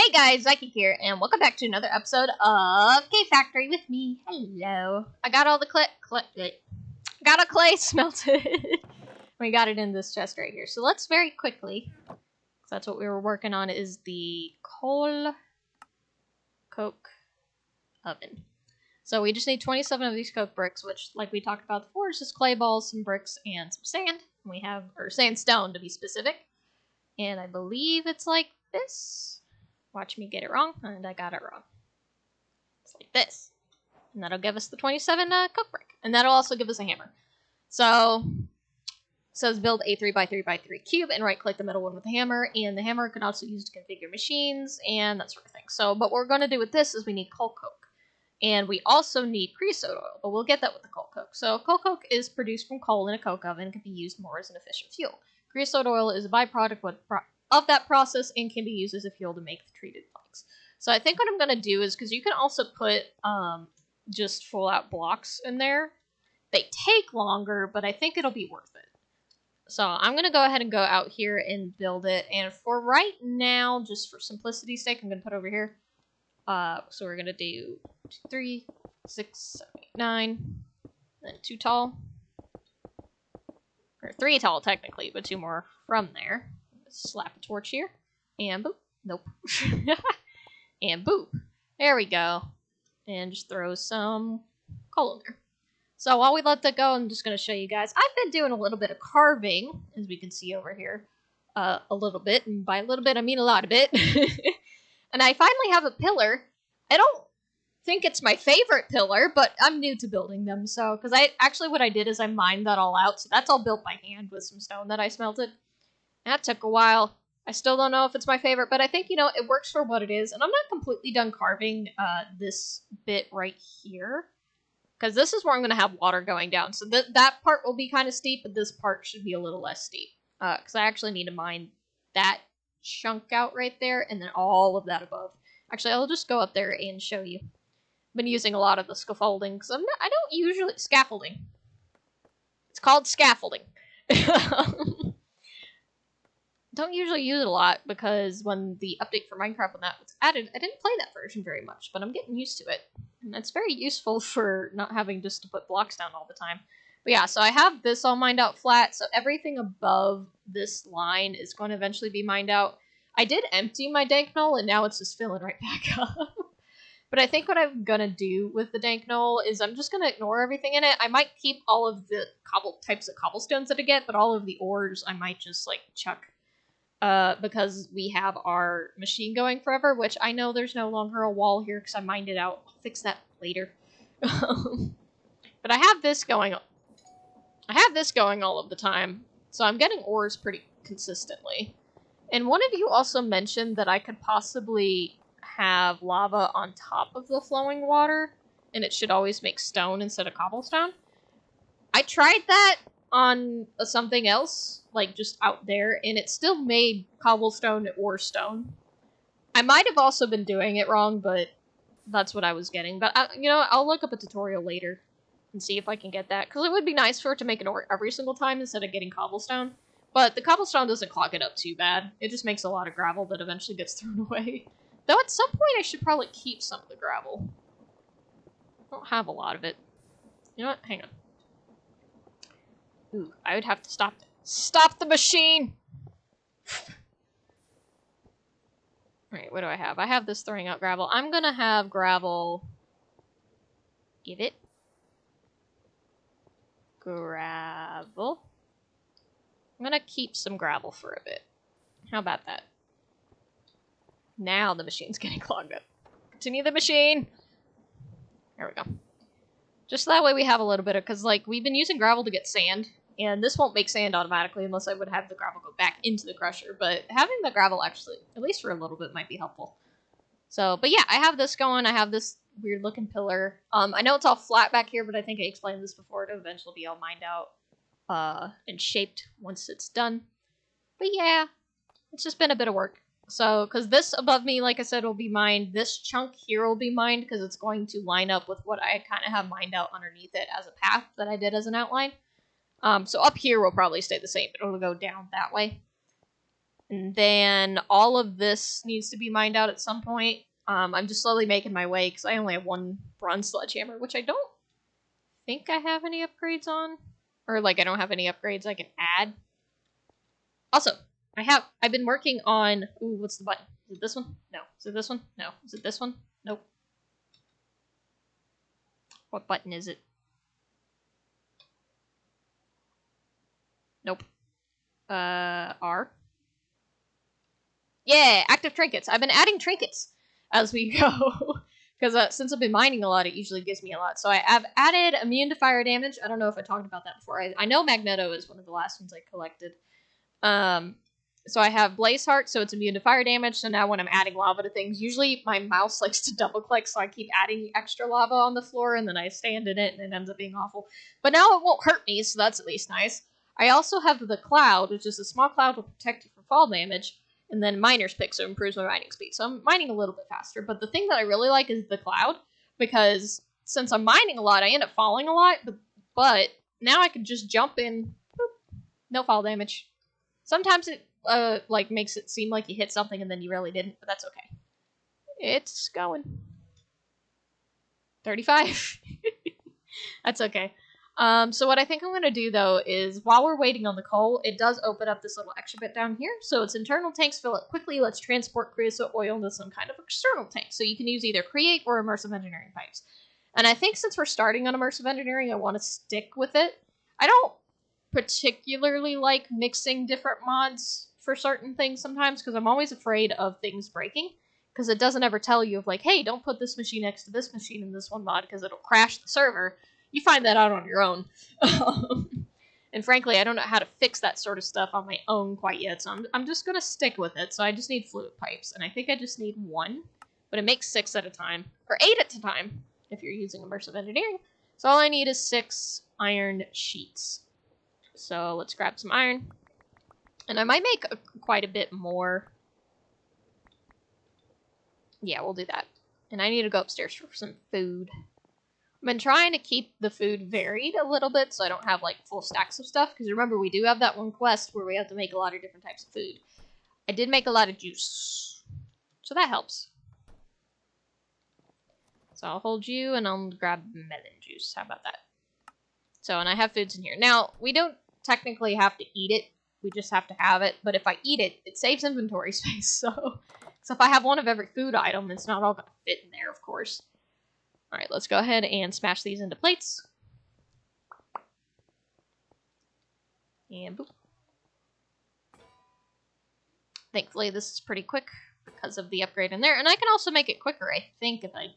Hey guys, Zyke here, and welcome back to another episode of Cave Factory with me. Hello. I got all the got a clay smelted. We got it in this chest right here. So let's very quickly, because that's what we were working on, is the coal coke oven. So we just need 27 of these coke bricks, which, like we talked about before, is just clay balls, some bricks, and some sand. We have, or sandstone to be specific. And I believe it's like this. Watch me get it wrong, and I got it wrong. It's like this. And that'll give us the 27 coke brick. And that'll also give us a hammer. So, it says build a 3x3x3 cube and right click the middle one with the hammer. And the hammer can also be used to configure machines and that sort of thing. So, but what we're going to do with this is we need coal coke. And we also need creosote oil, but we'll get that with the coal coke. So, coal coke is produced from coal in a coke oven and can be used more as an efficient fuel. Creosote oil is a byproduct of that process and can be used as a fuel to make the treated planks. So I think what I'm going to do is, because you can also put just full out blocks in there. They take longer, but I think it'll be worth it. So I'm going to go ahead and go out here and build it. And for right now, just for simplicity's sake, I'm going to put over here. So we're going to do 2, 3, 6, 7, 8, 9, then 2 tall. Or 3 tall, technically, but 2 more from there. Slap a torch here. And boop. Nope. And boop. There we go. And just throw some coal in there. So while we let that go, I'm just going to show you guys. I've been doing a little bit of carving, as we can see over here. A little bit. And by a little bit, I mean a lot of it. And I finally have a pillar. I don't think it's my favorite pillar, but I'm new to building them. So, because what I did is I mined that all out. So that's all built by hand with some stone that I smelted. That took a while. I still don't know if it's my favorite, but I think, it works for what it is. And I'm not completely done carving this bit right here, because this is where I'm going to have water going down. So that part will be kind of steep, but this part should be a little less steep. Because I actually need to mine that chunk out right there, and then all of that above. Actually, I'll just go up there and show you. I've been using a lot of the scaffolding, because I don't usually... Scaffolding. It's called scaffolding. Don't usually use it a lot because when the update for Minecraft when that was added, I didn't play that version very much, but I'm getting used to it. And it's very useful for not having just to put blocks down all the time. But yeah, so I have this all mined out flat, so everything above this line is going to eventually be mined out. I did empty my dank knoll, and now it's just filling right back up. But I think what I'm going to do with the dank knoll is I'm just going to ignore everything in it. I might keep all of the types of cobblestones that I get, but all of the ores I might just, chuck. Because we have our machine going forever, which I know there's no longer a wall here because I mined it out. I'll fix that later. But I have this going. I have this going all of the time, so I'm getting ores pretty consistently. And one of you also mentioned that I could possibly have lava on top of the flowing water, and it should always make stone instead of cobblestone. I tried that on something else, just out there, and it still made cobblestone or stone. I might have also been doing it wrong, but that's what I was getting. But, I'll look up a tutorial later and see if I can get that, because it would be nice for it to make an ore every single time instead of getting cobblestone. But the cobblestone doesn't clog it up too bad. It just makes a lot of gravel that eventually gets thrown away. Though at some point I should probably keep some of the gravel. I don't have a lot of it. You know what? Hang on. Ooh, I would have to stop the machine! Alright, what do I have? I have this throwing out gravel. I'm gonna have gravel... Give it. Gravel. I'm gonna keep some gravel for a bit. How about that? Now the machine's getting clogged up. Continue the machine! There we go. Just that way we have a little bit of, because, we've been using gravel to get sand, and this won't make sand automatically unless I would have the gravel go back into the crusher, but having the gravel actually, at least for a little bit, might be helpful. So, but yeah, I have this going, I have this weird-looking pillar. I know it's all flat back here, but I think I explained this before, it'll eventually be all mined out, and shaped once it's done. But yeah, it's just been a bit of work. So, because this above me, like I said, will be mined. This chunk here will be mined because it's going to line up with what I kind of have mined out underneath it as a path that I did as an outline. So up here will probably stay the same, but it'll go down that way. And then all of this needs to be mined out at some point. I'm just slowly making my way because I only have one bronze sledgehammer, which I don't think I have any upgrades on. Or, like, I don't have any upgrades I can add. Also, I've been working on... Ooh, what's the button? Is it this one? No. Is it this one? No. Is it this one? Nope. What button is it? Nope. R? Yeah, active trinkets. I've been adding trinkets as we go. Because since I've been mining a lot, it usually gives me a lot. So I've added immune to fire damage. I don't know if I talked about that before. I know Magneto is one of the last ones I collected. So I have Blaze Heart, so it's immune to fire damage. So now when I'm adding lava to things, usually my mouse likes to double click, so I keep adding extra lava on the floor, and then I stand in it, and it ends up being awful. But now it won't hurt me, so that's at least nice. I also have the Cloud, which is a small cloud to protect you from fall damage, and then Miner's Pick, so it improves my mining speed. So I'm mining a little bit faster, but the thing that I really like is the Cloud, because since I'm mining a lot, I end up falling a lot, but now I can just jump in, boop, no fall damage. Sometimes it like makes it seem like you hit something and then you really didn't, but that's okay. It's going. 35. That's okay. So what I think I'm going to do, though, is while we're waiting on the coal, it does open up this little extra bit down here. So it's internal tanks, fill it quickly. Let's transport creosote oil into some kind of external tank. So you can use either create or immersive engineering pipes. And I think since we're starting on immersive engineering, I want to stick with it. I don't particularly like mixing different mods for certain things sometimes, because I'm always afraid of things breaking, because it doesn't ever tell you of like, hey, don't put this machine next to this machine in this one mod because it'll crash the server. You find that out on your own. And frankly, I don't know how to fix that sort of stuff on my own quite yet, so I'm just going to stick with it. So I just need fluid pipes, and I think I just need 1, but it makes 6 at a time, or 8 at a time if you're using immersive engineering. So all I need is 6 iron sheets. So let's grab some iron. And I might make quite a bit more. Yeah, we'll do that. And I need to go upstairs for some food. I've been trying to keep the food varied a little bit so I don't have, like, full stacks of stuff. Because remember, we do have that one quest where we have to make a lot of different types of food. I did make a lot of juice. So that helps. So I'll hold you and I'll grab melon juice. How about that? So, and I have foods in here. Now, we don't technically have to eat it. We just have to have it. But if I eat it, it saves inventory space. So if I have one of every food item, it's not all going to fit in there, of course. Alright, let's go ahead and smash these into plates. And boop. Thankfully, this is pretty quick because of the upgrade in there. And I can also make it quicker, I think, if I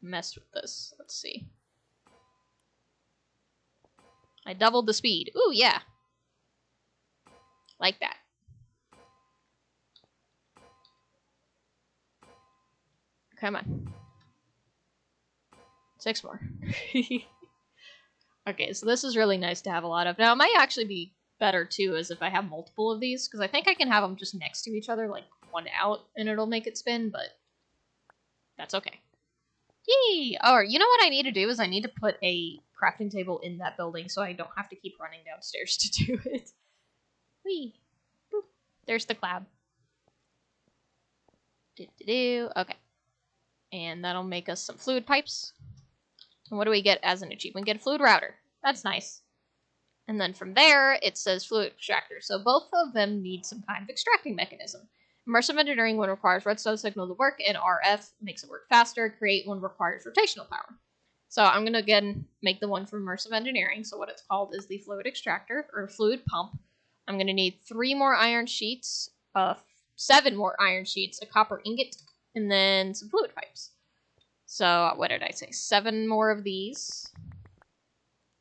mess with this. Let's see. I doubled the speed. Ooh, yeah. Like that. Come on. 6 more. Okay, so this is really nice to have a lot of. Now, it might actually be better, too, as if I have multiple of these, because I think I can have them just next to each other, like, one out, and it'll make it spin, but that's okay. Yay! Oh, you know what I need to do is I need to put a crafting table in that building so I don't have to keep running downstairs to do it. Whee! Boop. There's the cloud. Okay. And that'll make us some fluid pipes. And what do we get as an achievement? We get a fluid router. That's nice. And then from there, it says fluid extractor. So both of them need some kind of extracting mechanism. Immersive engineering one requires redstone signal to work, and RF makes it work faster. Create one requires rotational power. So I'm going to again make the one for immersive engineering. So what it's called is the fluid extractor, or fluid pump. I'm going to need 3 more iron sheets, 7 more iron sheets, a copper ingot, and then some fluid pipes. So what did I say? 7 more of these,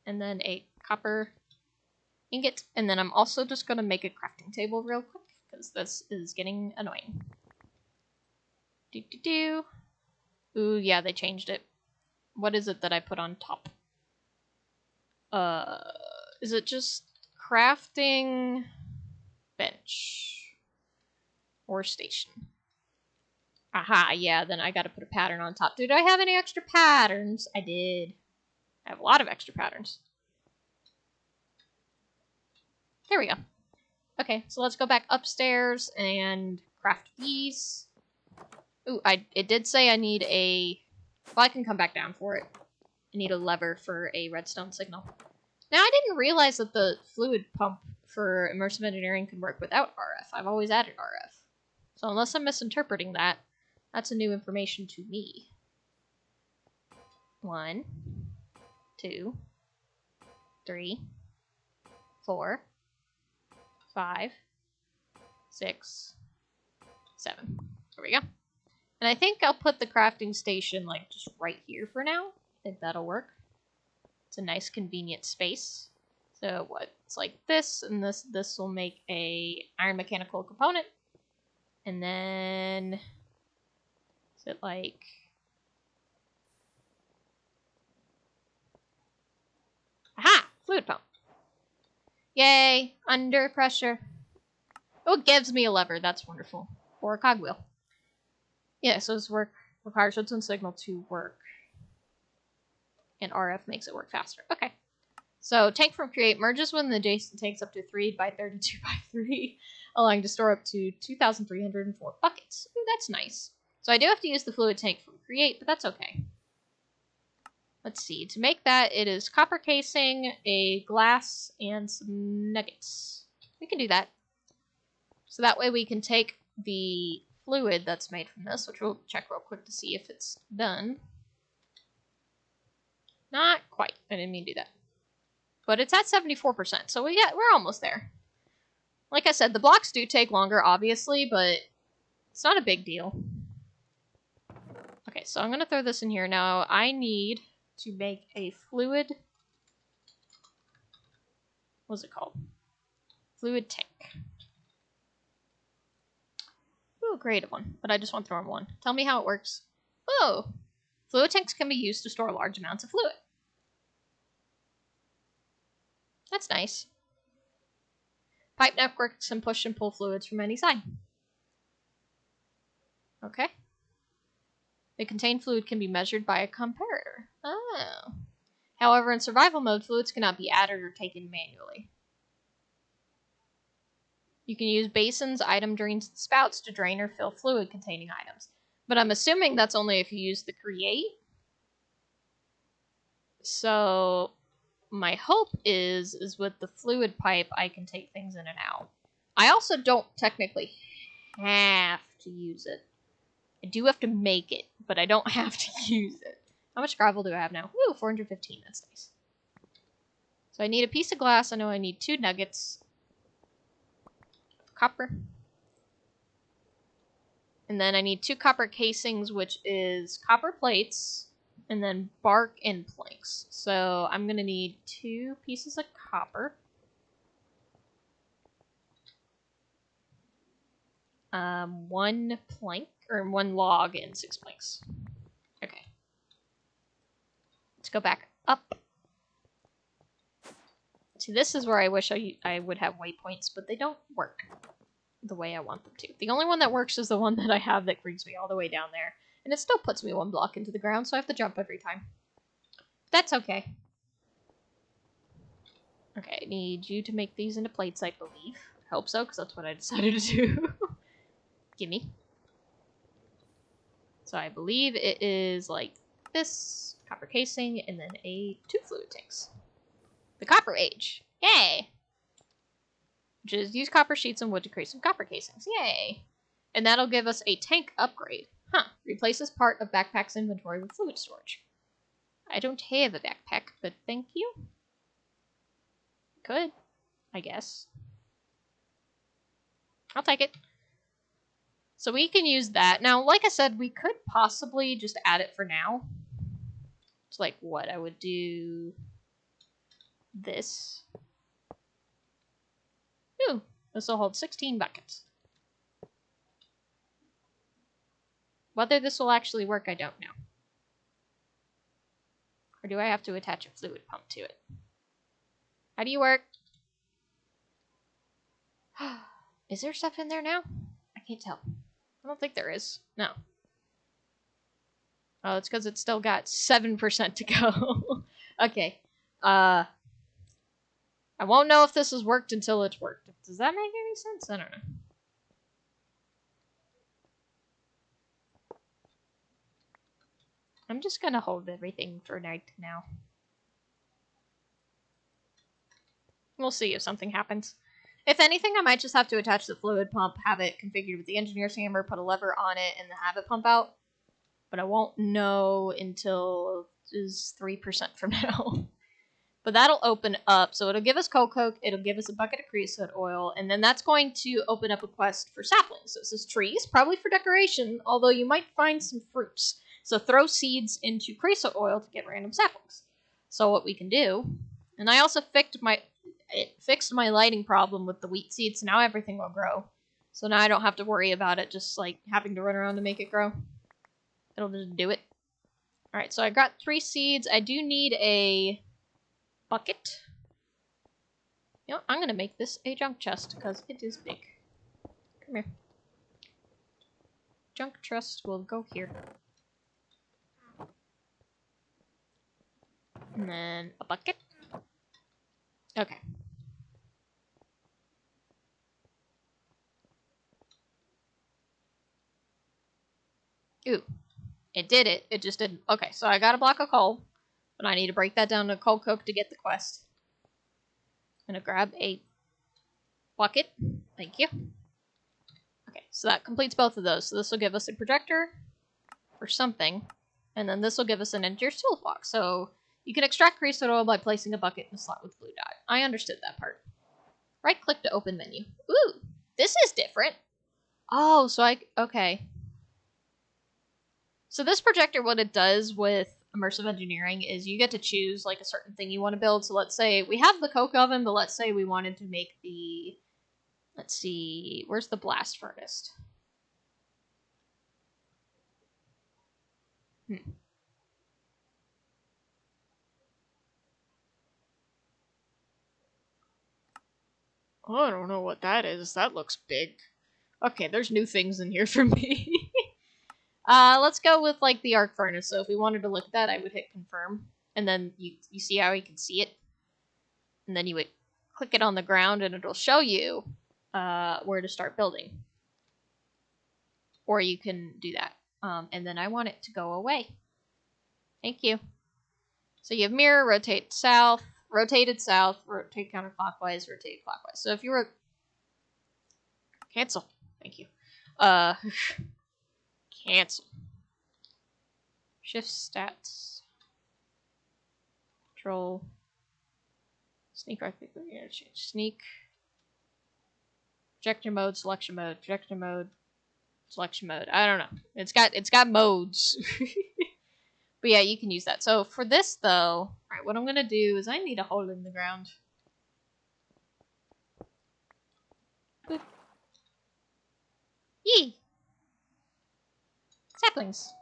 and then a copper ingot, and then I'm also just going to make a crafting table real quick, because this is getting annoying. Ooh, yeah, they changed it. What is it that I put on top? Is it just crafting bench or station? Aha, yeah, then I gotta put a pattern on top. Did I have any extra patterns? I did. I have a lot of extra patterns. There we go. Okay, so let's go back upstairs and craft these. Ooh, it did say I need a... Well, I can come back down for it. I need a lever for a redstone signal. Now, I didn't realize that the fluid pump for immersive engineering can work without RF. I've always added RF. So unless I'm misinterpreting that, that's a new information to me. 1, 2, 3, 4, 5, 6, 7. There we go. And I think I'll put the crafting station, like, just right here for now. I think that'll work. It's a nice, convenient space. So what? It's like this, and this will make a iron mechanical component. And then... is it like... aha! Fluid pump. Yay! Under pressure. Oh, it gives me a lever. That's wonderful. Or a cogwheel. Yeah, so this requires redstone signal to work. And RF makes it work faster. Okay. So, tank from create merges when the adjacent tank's up to 3 by 32 by 3, allowing to store up to 2,304 buckets. Ooh, that's nice. So I do have to use the fluid tank from create, but that's okay. Let's see. To make that, it is copper casing, a glass, and some nuggets. We can do that. So that way we can take the fluid that's made from this, which we'll check real quick to see if it's done. Not quite. I didn't mean to do that. But it's at 74%, so we're almost there. Like I said, the blocks do take longer, obviously, but it's not a big deal. Okay, so I'm going to throw this in here. Now, I need to make a fluid... what's it called? Fluid tank. Ooh, creative one, but I just want to throw in one. Tell me how it works. Oh! Fluid tanks can be used to store large amounts of fluid. That's nice. Pipe networks can push and pull fluids from any side. Okay. The contained fluid can be measured by a comparator. Oh. However, in survival mode, fluids cannot be added or taken manually. You can use basins, item drains, and spouts to drain or fill fluid containing items. But I'm assuming that's only if you use the create. So... my hope is with the fluid pipe, I can take things in and out. I also don't technically have to use it. I do have to make it, but I don't have to use it. How much gravel do I have now? Woo, 415. That's nice. So I need a piece of glass. I know I need 2 nuggets. Copper. And then I need 2 copper casings, which is copper plates. And then bark and planks. So I'm going to need 2 pieces of copper. 1 plank, or 1 log and 6 planks. Okay. Let's go back up. See, this is where I wish I would have waypoints, but they don't work the way I want them to. The only one that works is the one that I have that brings me all the way down there. And it still puts me 1 block into the ground, so I have to jump every time. That's okay. Okay, I need you to make these into plates, I believe. I hope so, because that's what I decided to do. Gimme. So I believe it is like this, copper casing, and then 2 fluid tanks. The copper age. Yay! Which is use copper sheets and wood to create some copper casings. Yay! And that'll give us a tank upgrade. Huh. Replaces part of backpack's inventory with fluid storage. I don't have a backpack, but thank you. Could, I guess. I'll take it. So we can use that. Now, like I said, we could possibly just add it for now. It's like what? I would do this. Ooh, this will hold 16 buckets. Whether this will actually work, I don't know. Or do I have to attach a fluid pump to it? How do you work? Is there stuff in there now? I can't tell. I don't think there is. No. Oh, it's because it's still got 7% to go. Okay. I won't know if this has worked until it's worked. Does that make any sense? I don't know. I'm just gonna hold everything for night now. We'll see if something happens. If anything, I might just have to attach the fluid pump, have it configured with the engineer's hammer, put a lever on it, and then have it pump out. But I won't know until is 3% from now. But that'll open up, so it'll give us coal coke, it'll give us a bucket of creosote oil, and then that's going to open up a quest for saplings. So it says trees, probably for decoration, although you might find some fruits. So throw seeds into creosote oil to get random saplings. So what we can do, and I also fixed my lighting problem with the wheat seeds, so now everything will grow. So now I don't have to worry about it just like having to run around to make it grow. It'll just do it. Alright, so I got 3 seeds. I do need a bucket. You know, I'm gonna make this a junk chest because it is big. Come here. Junk chest will go here. And then a bucket. Okay. Ooh. It did it. It just didn't. Okay, so I got a block of coal. But I need to break that down to coal coke to get the quest. I'm gonna grab a bucket. Thank you. Okay, so that completes both of those. So this will give us a projector or something. And then this will give us an engineer's toolbox. So you can extract creosote oil by placing a bucket in a slot with blue dot. I understood that part. Right click to open menu. Ooh, this is different. Oh, so okay. So this projector, what it does with immersive engineering is you get to choose like a certain thing you want to build. So let's say we have the coke oven, but let's say we wanted to make the, let's see, where's the blast furnace? Oh, I don't know what that is. That looks big. Okay, there's new things in here for me. Let's go with like the arc furnace. So if we wanted to look at that, I would hit confirm. And then you see how you can see it? And then you would click it on the ground and it'll show you where to start building. Or you can do that. And then I want it to go away. Thank you. So you have mirror, rotated south, rotate counterclockwise, rotate clockwise. So if you were... Cancel. Thank you. Cancel. Shift stats. Control. Sneak right click. We're gonna change sneak. Projector mode, selection mode, projector mode, selection mode. I don't know. It's got modes. But yeah, you can use that. So for this though, alright, what I'm gonna do is I need a hole in the ground. Boop. Yee! Saplings.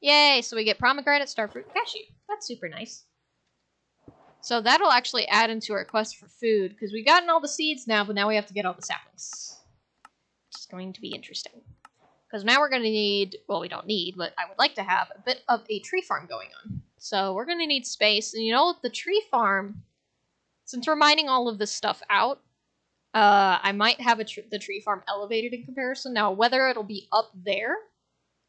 Yay, so we get pomegranate, starfruit, cashew. That's super nice. So that'll actually add into our quest for food, because we've gotten all the seeds now, but now we have to get all the saplings. Which is going to be interesting. Because now we're going to need, well, we don't need, but I would like to have a bit of a tree farm going on. So we're going to need space, and you know, the tree farm, since we're mining all of this stuff out, I might have the tree farm elevated in comparison. Now, whether it'll be up there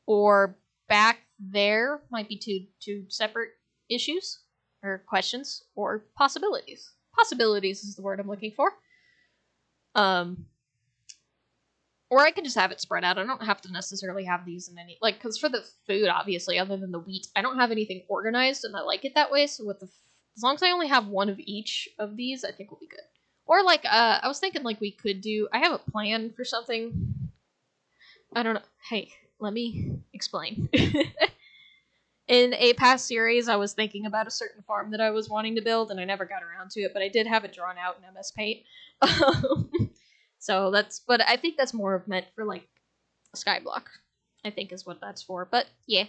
or back there might be two separate issues or questions or possibilities. Possibilities is the word I'm looking for. Or I can just have it spread out. I don't have to necessarily have these in any, like, because for the food, obviously, other than the wheat, I don't have anything organized, and I like it that way. So with as long as I only have one of each of these, I think we'll be good. Or like, I was thinking like we could do, I have a plan for something. I don't know. Hey, let me explain. In a past series, I was thinking about a certain farm that I was wanting to build, and I never got around to it, but I did have it drawn out in MS Paint. So but I think that's more of meant for, like, a skyblock, I think is what that's for, but yeah.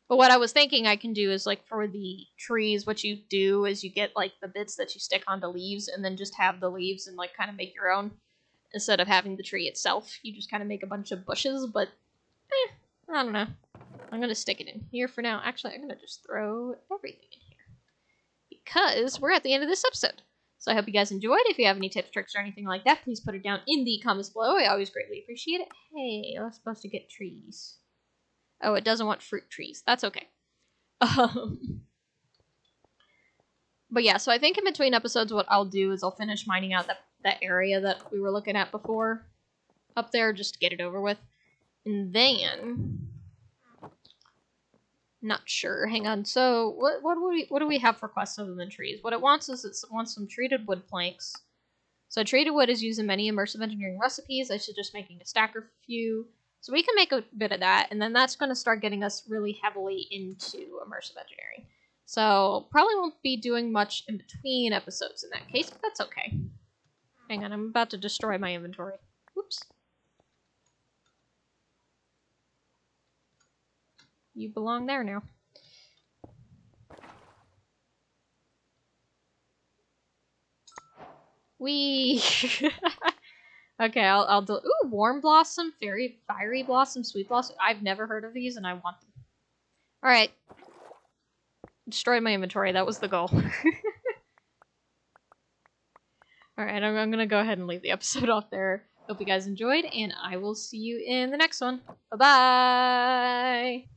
But what I was thinking I can do is, like, for the trees, what you do is you get, like, the bits that you stick onto leaves, and then just have the leaves and, like, kind of make your own. Instead of having the tree itself, you just kind of make a bunch of bushes, but, I don't know. I'm going to stick it in here for now. Actually, I'm going to just throw everything in here. Because we're at the end of this episode. So I hope you guys enjoyed. If you have any tips, tricks, or anything like that, please put it down in the comments below. I always greatly appreciate it. Hey, I was supposed to get trees. Oh, it doesn't want fruit trees. That's okay. But yeah, so I think in between episodes what I'll do is I'll finish mining out that area that we were looking at before up there, just to get it over with. And then... Not sure. Hang on. So, what do we have for quests other than trees? What it wants is it wants some treated wood planks. So treated wood is used in many immersive engineering recipes. I suggest making a stack or few. So we can make a bit of that, and then that's going to start getting us really heavily into immersive engineering. So probably won't be doing much in between episodes in that case, but that's okay. Hang on, I'm about to destroy my inventory. Whoops. You belong there now. Whee! Okay, I'll do. Ooh, warm blossom, fiery blossom, sweet blossom. I've never heard of these, and I want them. All right, destroy my inventory. That was the goal. All right, I'm gonna go ahead and leave the episode off there. Hope you guys enjoyed, and I will see you in the next one. Bye bye.